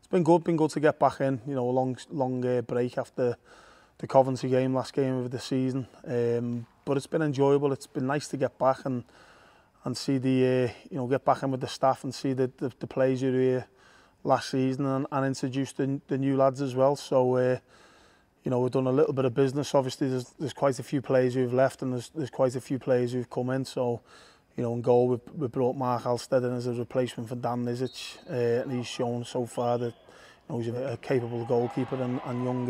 It's been good to get back in. You know, a long break after the Coventry game, last game of the season. But it's been enjoyable. It's been nice to get back and see the you know, get back in with the staff and see the players who were here last season and introduce the new lads as well. So you know, we've done a little bit of business. Obviously, there's quite a few players who've left and there's quite a few players who've come in. So, you know, in goal we brought Mark Alstead in as a replacement for Dan Nizic, and he's shown so far that, you know, he's a capable goalkeeper, and young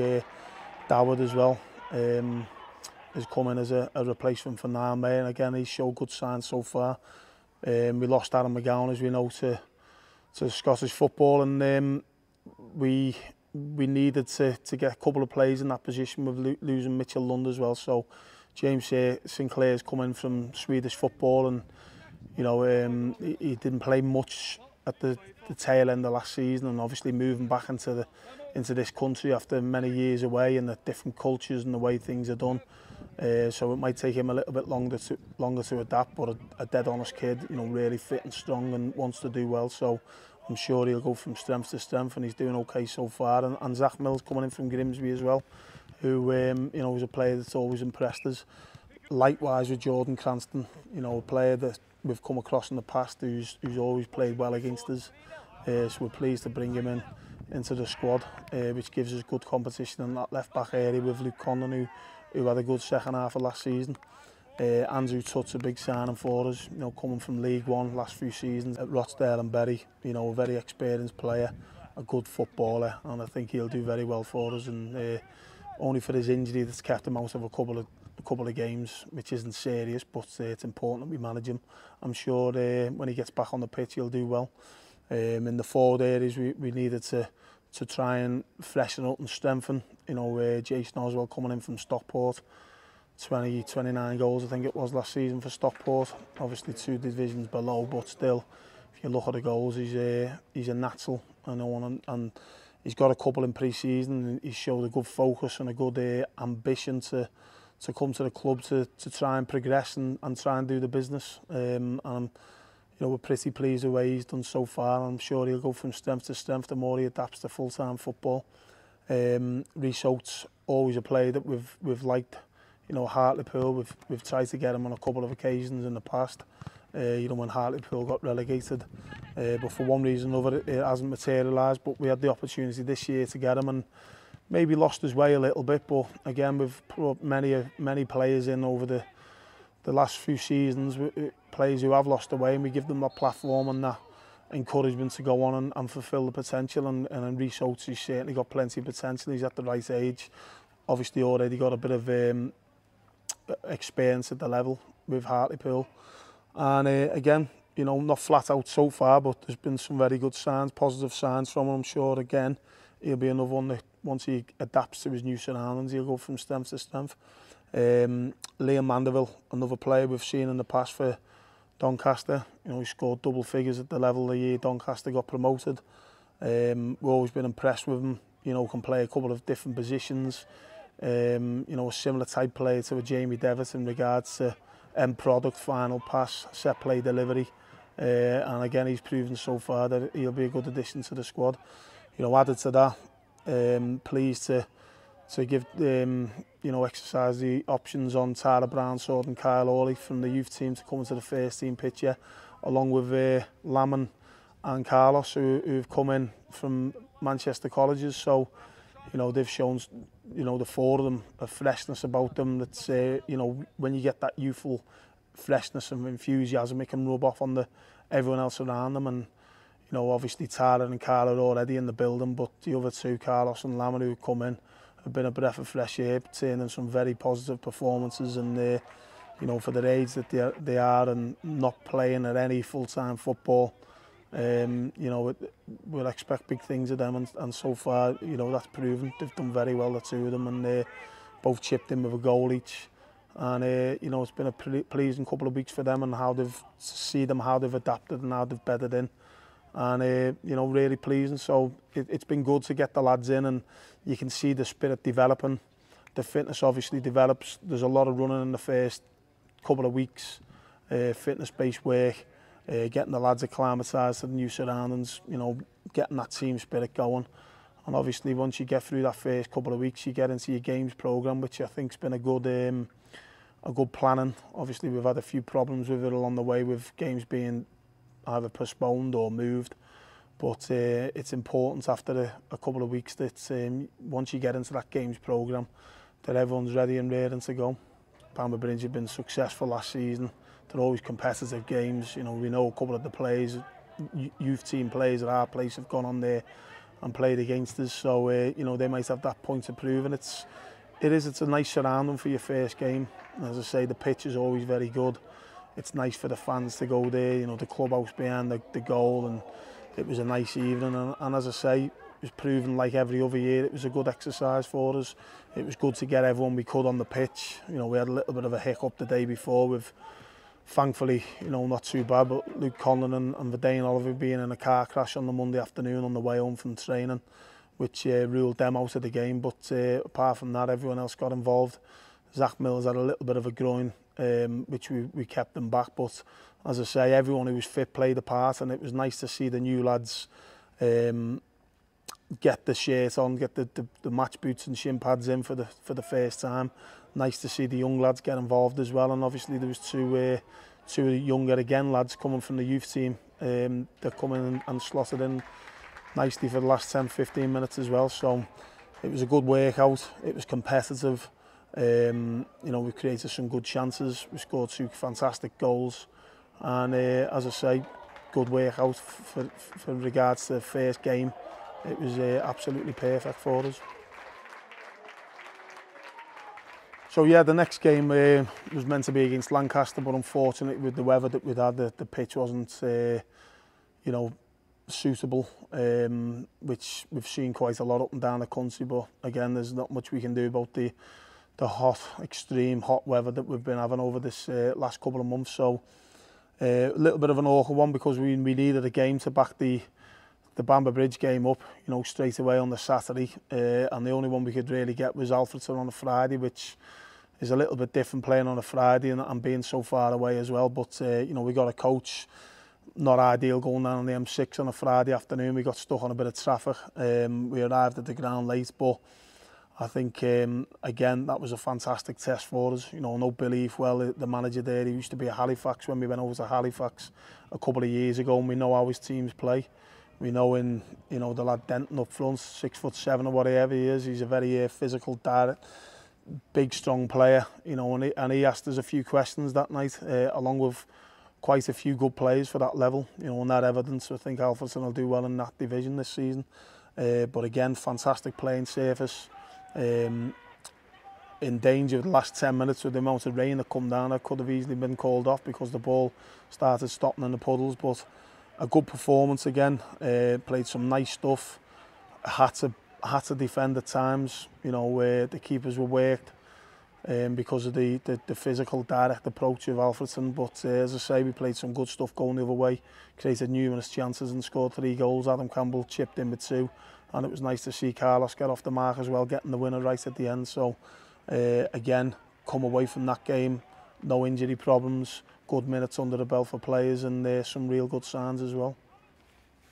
Dawud as well has come in as a replacement for Niall May, and again he's shown good signs so far. We lost Adam McGowan, as we know, to Scottish football, and we needed to get a couple of players in that position with losing Mitchell Lund as well. So James Sinclair's come in from Swedish football, and you know, he didn't play much at the tail end of last season, and obviously moving back into this country after many years away and the different cultures and the way things are done. So it might take him a little bit longer to adapt, but a dead honest kid, you know, really fit and strong and wants to do well. So I'm sure he'll go from strength to strength, and he's doing okay so far. And Zach Mills coming in from Grimsby as well, who you know, is a player that's always impressed us. Likewise with Jordan Cranston, you know, a player that we've come across in the past who's always played well against us. So we're pleased to bring him into the squad, which gives us good competition in that left back area with Luke Condon, who had a good second half of last season. Andrew Tutt's a big signing for us, you know, coming from League One last few seasons at Rochdale and Bury. You know, a very experienced player, a good footballer, and I think he'll do very well for us. And only for his injury that's kept him out of a couple of games, which isn't serious, but it's important that we manage him. I'm sure when he gets back on the pitch he'll do well. In the forward areas we needed to try and freshen up and strengthen. You know, Jason Oswald coming in from Stockport, 29 goals I think it was last season for Stockport. Obviously 2 divisions below, but still, if you look at the goals, he's a natural, I know, and he's got a couple in pre-season, and he's showed a good focus and a good ambition to come to the club to try and progress and try and do the business. And you know, we're pretty pleased with the way he's done so far. I'm sure he'll go from strength to strength the more he adapts to full-time football. Rhys Oates, always a player that we've liked. You know, Hartlepool, we've tried to get him on a couple of occasions in the past. You know, when Hartlepool got relegated, but for one reason or another it hasn't materialised. But we had the opportunity this year to get him, and maybe lost his way a little bit. But again, we've brought many players in over the last few seasons, players who have lost their way, and we give them that platform and that encouragement to go on and fulfil the potential. And Rhys Oates, he's certainly got plenty of potential. He's at the right age. Obviously already got a bit of experience at the level with Hartlepool. And again, you know, not flat out so far, but there's been some very good signs, positive signs from him. I'm sure again he'll be another one that once he adapts to his new surroundings, he'll go from strength to strength. Liam Mandeville, another player we've seen in the past for Doncaster. You know, he scored double figures at the level the year Doncaster got promoted. We've always been impressed with him. You know, can play a couple of different positions. You know, a similar type player to a Jamie Devitt in regards to end product, final pass, set play delivery. And again, he's proven so far that he'll be a good addition to the squad. You know, added to that, pleased to give you know, exercise the options on Tara Brownsword and Kyle Hawley from the youth team to come into the first team picture, along with Lamon and Carlos, who've come in from Manchester colleges. So, you know, they've shown, you know, the 4 of them, a freshness about them that's, you know, when you get that youthful freshness and enthusiasm, it can rub off on everyone else around them. And, you know, obviously Tara and Carl are already in the building, but the other 2, Carlos and Lamon, who've come in, have been a breath of fresh air, turning some very positive performances. And you know, for the age that they are and not playing at any full-time football, you know, we'll expect big things of them, and so far, you know, that's proven. They've done very well, the 2 of them, and they both chipped in with a goal each. And you know, it's been a pleasing couple of weeks for them, and how they've adapted and how they've bedded in. And you know, really pleasing. So it's been good to get the lads in, and you can see the spirit developing. The fitness obviously develops. There's a lot of running in the first couple of weeks, fitness-based work, getting the lads acclimatised to the new surroundings. You know, getting that team spirit going. And obviously once you get through that first couple of weeks, you get into your games programme, which I think's been a good planning. Obviously we've had a few problems with it along the way, with games being either postponed or moved. But it's important after a couple of weeks that once you get into that games programme, that everyone's ready and raring to go. Bamber Bridge have been successful last season. They're always competitive games. You know, we know a couple of the players, youth team players at our place, have gone on there and played against us. So you know, they might have that point to prove, and it's a nice surrounding for your first game. And as I say, the pitch is always very good. It's nice for the fans to go there. You know, the clubhouse behind the goal, and it was a nice evening. And as I say, it was proven like every other year. It was a good exercise for us. It was good to get everyone we could on the pitch. You know, we had a little bit of a hiccup the day before with, thankfully, you know, not too bad, but Luke Conlon and Verdane Oliver being in a car crash on the Monday afternoon on the way home from training, which ruled them out of the game. But apart from that, everyone else got involved. Zach Mills had a little bit of a groin, which we kept them back. But as I say, everyone who was fit played a part, and it was nice to see the new lads get the shirt on, get the match boots and shin pads in for the first time. Nice to see the young lads get involved as well, and obviously there was two younger again lads coming from the youth team. They're coming and slotted in nicely for the last 10-15 minutes as well. So it was a good workout. It was competitive. You know, we created some good chances. We scored 2 fantastic goals, and as I say, good workout for regards to the first game. It was absolutely perfect for us. So yeah, the next game was meant to be against Lancaster, but unfortunately with the weather that we'd had, the pitch wasn't, you know, suitable, which we've seen quite a lot up and down the country. But again, there's not much we can do about the hot, extreme hot weather that we've been having over this last couple of months. So a little bit of an awkward one, because we needed a game to back the Bamber Bridge game up, you know, straight away on the Saturday, and the only one we could really get was Alfreton on a Friday, which is a little bit different, playing on a Friday and being so far away as well. But you know, we got a coach, not ideal going down on the M6 on a Friday afternoon. We got stuck on a bit of traffic. We arrived at the ground late, but I think again, that was a fantastic test for us. You know, I know Billy well, the manager there. He used to be at Halifax when we went over to Halifax a couple of years ago, and we know how his teams play. We know you know, the lad Denton up front, 6'7" or whatever he is. He's a very physical, direct, big, strong player. You know, and he asked us a few questions that night, along with quite a few good players for that level. You know, and that evidence, I think Alfreton will do well in that division this season. But again, fantastic playing surface. In danger the last 10 minutes with the amount of rain that come down. That could have easily been called off because the ball started stopping in the puddles. But a good performance again. Played some nice stuff. Had to defend at times. You know, the keepers were worked because of the physical, direct approach of Alfreton. But as I say, we played some good stuff going the other way. Created numerous chances and scored 3 goals. Adam Campbell chipped in with 2. And it was nice to see Carlos get off the mark as well, getting the winner right at the end. So again, come away from that game, no injury problems, good minutes under the belt for players, and some real good signs as well.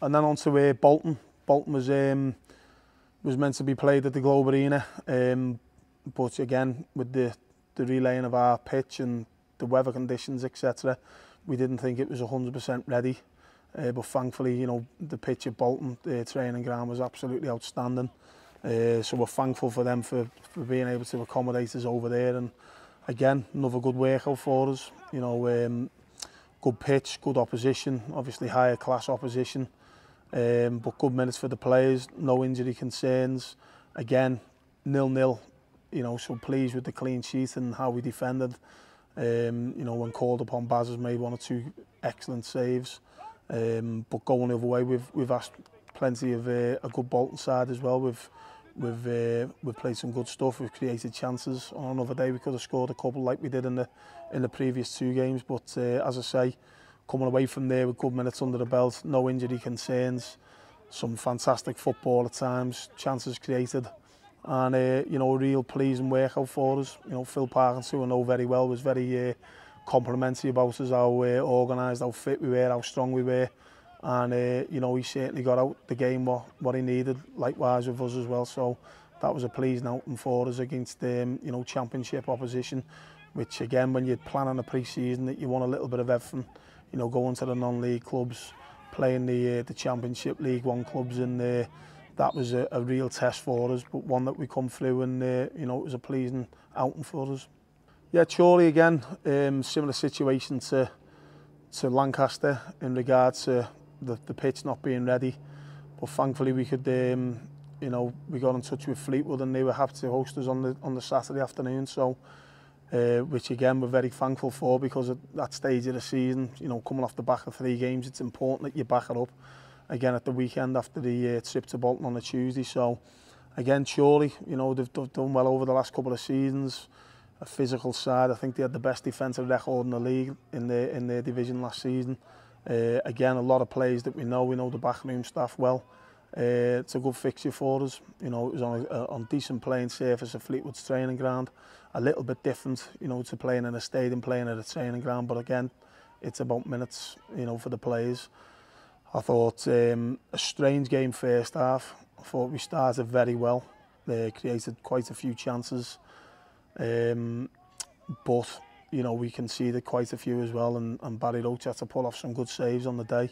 And then on to Bolton. Bolton was meant to be played at the Globe Arena, but again, with the relaying of our pitch and the weather conditions, etc., we didn't think it was 100% ready. But thankfully, you know, the pitch at Bolton, the training ground, was absolutely outstanding. So we're thankful for them for being able to accommodate us over there. And again, another good workout for us. You know, good pitch, good opposition, obviously higher class opposition, but good minutes for the players, no injury concerns. Again, 0-0, you know, so pleased with the clean sheet and how we defended. You know, when called upon, Baz has made 1 or 2 excellent saves. But going the other way, we've asked plenty of a good Bolton side as well. We've played some good stuff. We've created chances. On another day, we could have scored a couple like we did in the previous 2 games. But as I say, coming away from there with good minutes under the belt, no injury concerns, some fantastic football at times, chances created, and you know, a real pleasing workout for us. You know, Phil Parkins, who I know very well, was very complimentary about us, how organised, how fit we were, how strong we were, and you know, he certainly got out the game what he needed, likewise with us as well. So that was a pleasing outing for us against you know, championship opposition, which again, when you're planning a pre-season, that you want a little bit of everything, you know, going to the non-league clubs, playing the championship League One clubs, and that was a real test for us, but one that we come through, and you know, it was a pleasing outing for us. Yeah, Chorley again, similar situation to Lancaster in regards to the pitch not being ready, but thankfully we could, you know, we got in touch with Fleetwood and they were happy to host us on the Saturday afternoon. So, which again we're very thankful for, because at that stage of the season, you know, coming off the back of 3 games, it's important that you back it up again at the weekend after the trip to Bolton on a Tuesday. So, again, Chorley, you know, they've done well over the last couple of seasons. A physical side. I think they had the best defensive record in the league in their division last season. Again, a lot of players that we know the backroom staff well. It's a good fixture for us. You know, it was on decent playing surface at Fleetwood's training ground. A little bit different, you know, to playing in a stadium, playing at a training ground. But again, it's about minutes, you know, for the players. I thought a strange game first half. I thought we started very well. They created quite a few chances. But you know, we conceded quite a few as well, and Barry Roach had to pull off some good saves on the day.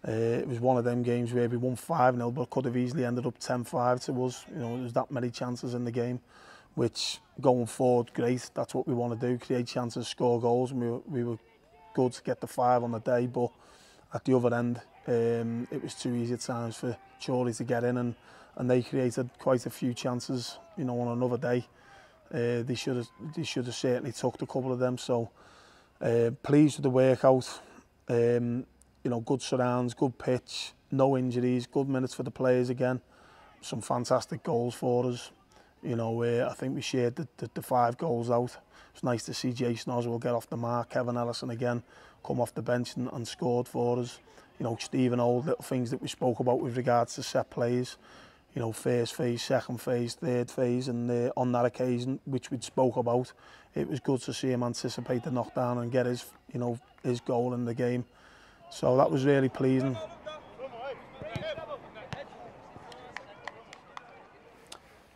It was one of them games where we won 5-0, but could have easily ended up 10-5 to us. You know, there's that many chances in the game, which going forward, great. That's what we want to do: create chances, score goals. And we were good to get the 5 on the day, but at the other end, it was too easy at times for Chorley to get in, and they created quite a few chances. You know, on another day. They should have certainly took a couple of them. So pleased with the workout. You know, good surrounds, good pitch, no injuries, good minutes for the players again. Some fantastic goals for us. You know, I think we shared the 5 goals out. It's nice to see Jason Oswald get off the mark. Kevin Ellison again come off the bench and scored for us. You know, Stephen Old, little things that we spoke about with regards to set plays. You know, first phase, second phase, third phase, and on that occasion, which we'd spoke about, it was good to see him anticipate the knockdown and get his, you know, his goal in the game. So that was really pleasing.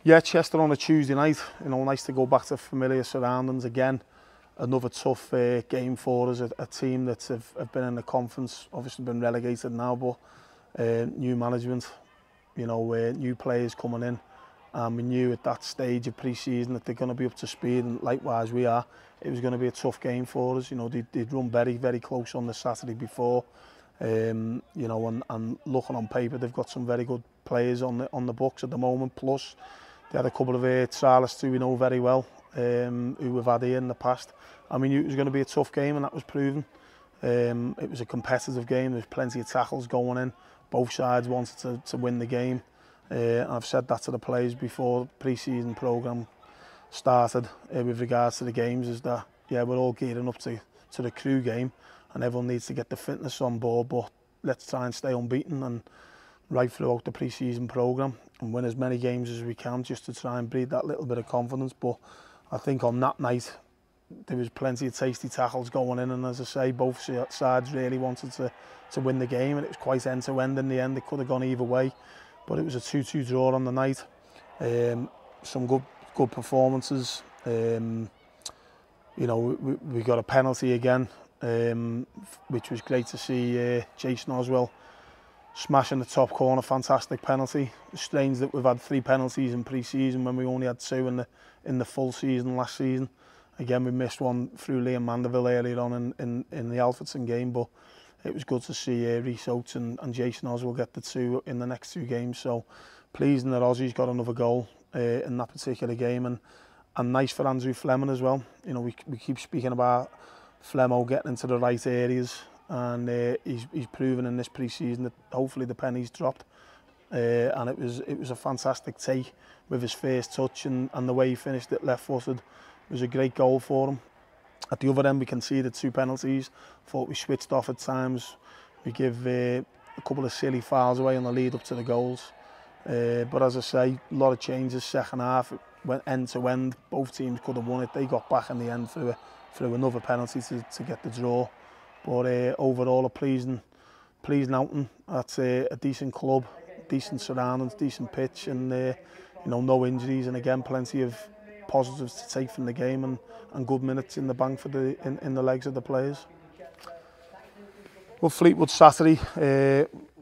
Yeah, Chester on a Tuesday night. You know, nice to go back to familiar surroundings again. Another tough game for us. A team that have been in the conference, obviously been relegated now, but new management. You know, new players coming in, and we knew at that stage of pre-season that they're going to be up to speed, and likewise we are. It was going to be a tough game for us. You know, they'd run very, very close on the Saturday before. You know, and looking on paper, they've got some very good players on the books at the moment. Plus, they had a couple of trialists who we know very well, who we've had here in the past. And we knew it was going to be a tough game, and that was proven. It was a competitive game. There's plenty of tackles going in. Both sides wanted to win the game. I've said that to the players before the pre-season programme started with regards to the games, is that, yeah, we're all gearing up to the Crew game, and everyone needs to get the fitness on board, but let's try and stay unbeaten and right throughout the pre-season programme and win as many games as we can, just to try and breed that little bit of confidence. But I think on that night, there was plenty of tasty tackles going in, and as I say, both sides really wanted to win the game, and it was quite end-to-end in the end. It could have gone either way, but it was a 2-2 draw on the night. Some good performances. You know, we got a penalty again, which was great to see. Jason Oswell smashing the top corner, fantastic penalty. It's strange that we've had 3 penalties in pre-season when we only had 2 in the full season last season. Again, we missed one through Liam Mandeville earlier on in the Alfreton game, but it was good to see Rhys Oates and Jason Oswald get the 2 in the next 2 games. So pleasing that Aussie's got another goal in that particular game, and nice for Andrew Fleming as well. You know, we keep speaking about Flemo getting into the right areas, and he's proven in this pre-season that hopefully the penny's dropped. And it was a fantastic take with his first touch, and the way he finished it left-footed. It was a great goal for him. At the other end, we conceded 2 penalties. Thought we switched off at times. We give a couple of silly fouls away on the lead up to the goals. But as I say, a lot of changes second half. It went end to end. Both teams could have won it. They got back in the end through another penalty to get the draw. But overall, a pleasing pleasing outing at a decent club, decent surroundings, decent pitch, and no injuries, and again plenty of positives to take from the game, and good minutes in the bank for in the legs of the players. Well, Fleetwood Saturday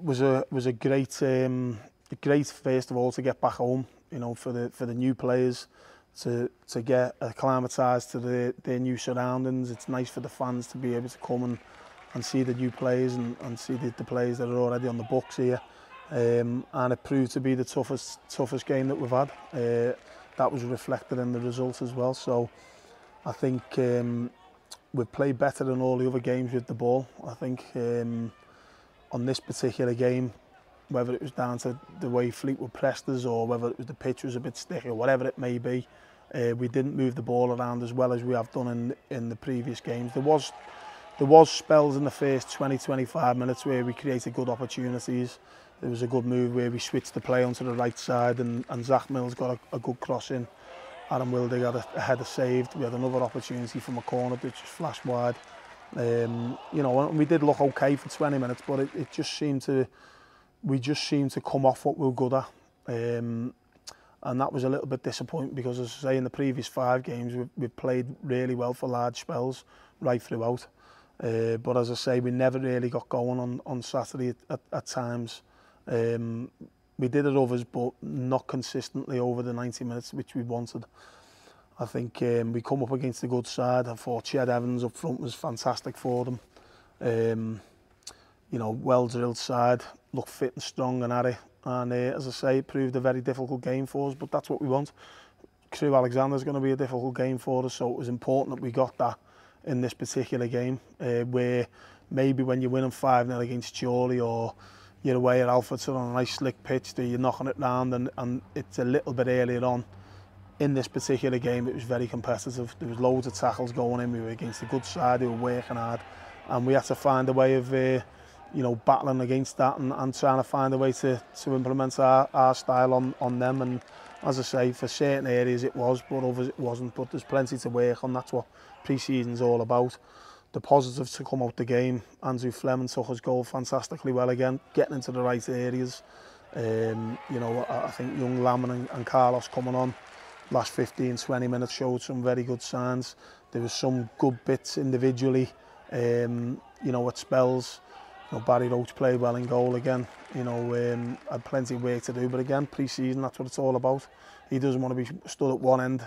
was a great first of all to get back home. For the new players to get acclimatised to their new surroundings. It's nice for the fans to be able to come and see the new players and see the players that are already on the books here. And it proved to be the toughest game that we've had. That was reflected in the results as well. So I think we've played better than all the other games with the ball. I think on this particular game, whether it was down to the way Fleetwood pressed us or whether it was the pitch was a bit sticky or whatever it may be, we didn't move the ball around as well as we have done in the previous games. There was spells in the first 20-25 minutes where we created good opportunities. There was a good move where we switched the play onto the right side and Zach Mills got a good cross in. Adam Wildig had a header saved. We had another opportunity from a corner that just flashed wide. We did look okay for 20 minutes, but it just seemed to, we just seemed to come off what we were good at. And that was a little bit disappointing because, as I say, in the previous 5 games, we've played really well for large spells right throughout. But as I say, we never really got going on Saturday at times. We did it others, but not consistently over the 90 minutes which we wanted. I think we come up against a good side. I thought Ched Evans up front was fantastic for them. Well drilled side, looked fit and strong and at it. And as I say, it proved a very difficult game for us, but that's what we want. Crewe Alexander's going to be a difficult game for us, so it was important that we got that in this particular game, where maybe when you're winning 5-0 against Chorley or you're away at Alfreton on a nice slick pitch that you're knocking it round and it's a little bit earlier on. In this particular game, it was very competitive. There was loads of tackles going in. We were against a good side who were working hard, and we had to find a way of battling against that and trying to find a way to implement our style on them. And as I say, for certain areas it was, but others it wasn't. But there's plenty to work on. That's what pre-season's all about. The positives to come out the game: Andrew Fleming took his goal fantastically well again, getting into the right areas. I think young Lamon and Carlos coming on last 15-20 minutes showed some very good signs. There was some good bits individually, at spells. Barry Roach played well in goal again. Had plenty of work to do, but again, pre-season, that's what it's all about. He doesn't want to be stood at one end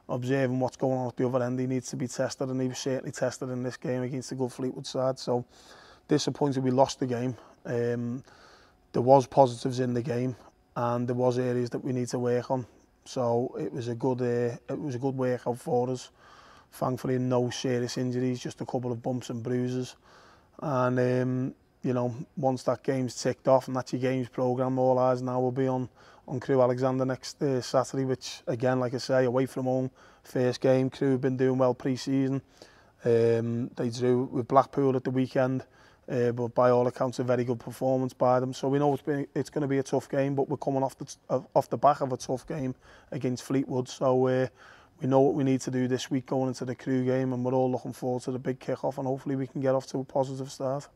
observing what's going on at the other end. He needs to be tested, and he was certainly tested in this game against the good Fleetwood side. So disappointed we lost the game. There was positives in the game, and there was areas that we need to work on. So it was a good workout for us. Thankfully, no serious injuries, just a couple of bumps and bruises. And once that game's ticked off and that's your games programme, all eyes now will be on Crewe Alexander next Saturday, which again, like I say, away from home, first game. Crewe have been doing well pre-season. They drew with Blackpool at the weekend, but by all accounts a very good performance by them. So we know it's going to be a tough game, but we're coming off the back of a tough game against Fleetwood. So we know what we need to do this week going into the Crewe game, and we're all looking forward to the big kick-off, and hopefully we can get off to a positive start.